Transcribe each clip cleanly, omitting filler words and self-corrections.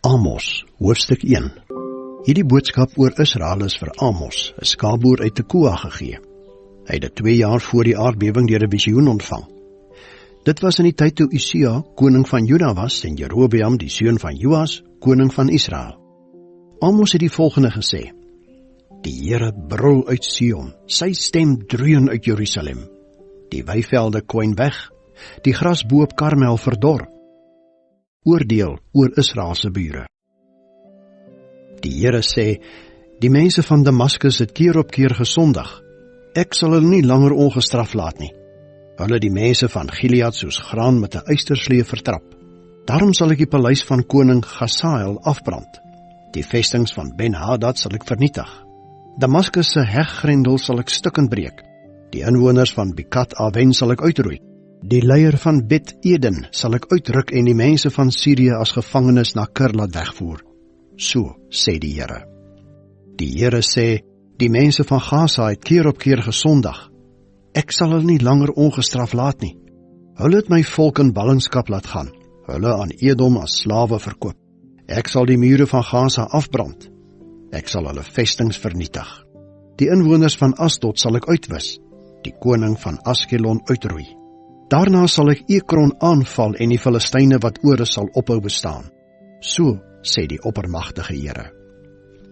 Amos, hoofstuk 1. Hierdie boodskap oor Israel is vir Amos, 'n skaapboer uit Tekoa gegee. Hy het dit 2 jaar voor die aardbewing deur 'n visioen ontvang. Dit was in die tyd toe Usia, koning van Juda was, en Jerobeam, die seun van Joas, koning van Israel. Amos het die volgende gesê: Die Here brul uit Sion, sy stem dreun uit Jerusalem. Die weivelde kwyn weg, die gras bo op Karmel verdor. Oordeel oor Israel se bure. Die Here sê, die mense van Damaskus het keer op keer gesondig. Ek sal hulle nie langer ongestraf laat nie. Hulle die mense van Gilead soos graan met 'n ysterslee vertrap. Daarom sal ek die paleis van koning Hasael afbrand. Die vestings van Ben-Hadad sal ek vernietig. Damaskus se heggrendel sal ek stukkend breek. Die inwoners van Bekat Aven sal ek uitroei. Die leier van Bet Eden sal ek uitruk en die mense van Syrië as gevangenes na Kir laat wegvoer. So sê die Here. Die Here sê, die mense van Gaza het keer op keer gesondig. Ek sal hulle nie langer ongestraf laat nie. Hulle het my volk in ballingskap laat gaan, hulle aan Edom as slawe verkoop. Ek sal die mure van Gaza afbrand. Ek sal hulle vestings vernietig. Die inwoners van Asdod sal ek uitwis, die koning van Askelon uitroei. Daarna sal ek Ekron aanval en die Filistyne wat oor is sal ophou bestaan. So sê die oppermagtige Here.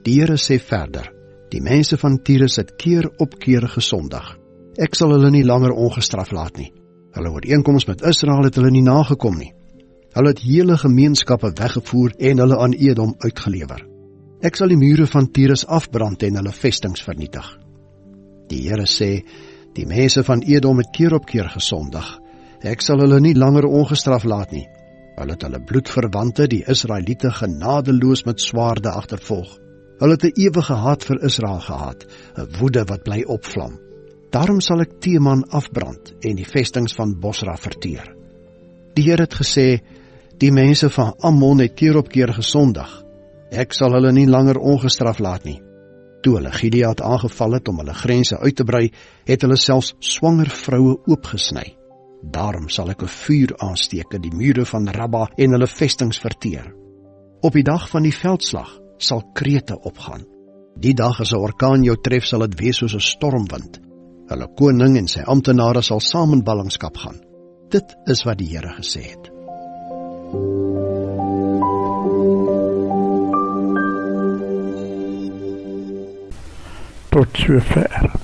Die Here sê verder, die mense van Tyrus het keer op keer gesondig. Ek sal hulle nie langer ongestraf laat nie. Hulle ooreenkoms met Israel het hulle nie nagekom nie. Hulle het hele gemeenskappe weggevoer en hulle aan Edom uitgelewer. Ek sal die mure van Tyrus afbrand en hulle vestings vernietig. Die Here sê, die mense van Edom het keer op keer gesondig. Ek sal hulle nie langer ongestraf laat nie. Hulle het hulle bloedverwante, die Israeliete, genadeloos met swaarde agtervolg. Hulle het 'n ewige haat vir Israel gehad, 'n woede wat bly opvlam. Daarom sal ek Teman afbrand en die vestings van Bosra verteer. Die Here het gesê, die mense van Ammon het keer op keer gesondig. Ek sal hulle nie langer ongestraf laat nie. Toe hulle Gilead aangeval het om hulle grense uit te brei, het hulle selfs swanger vroue oopgesny. Daarom sal ek 'n vuur aansteek in die mure van Rabba en hulle vestings verteer. Op die dag van die veldslag sal krete opgaan. Die dag as 'n orkaan jou tref, sal dit wees soos 'n stormwind. Hulle koning en sy amptenare sal saam in ballingskap gaan. Dit is wat die Here gesê het. Tot sover.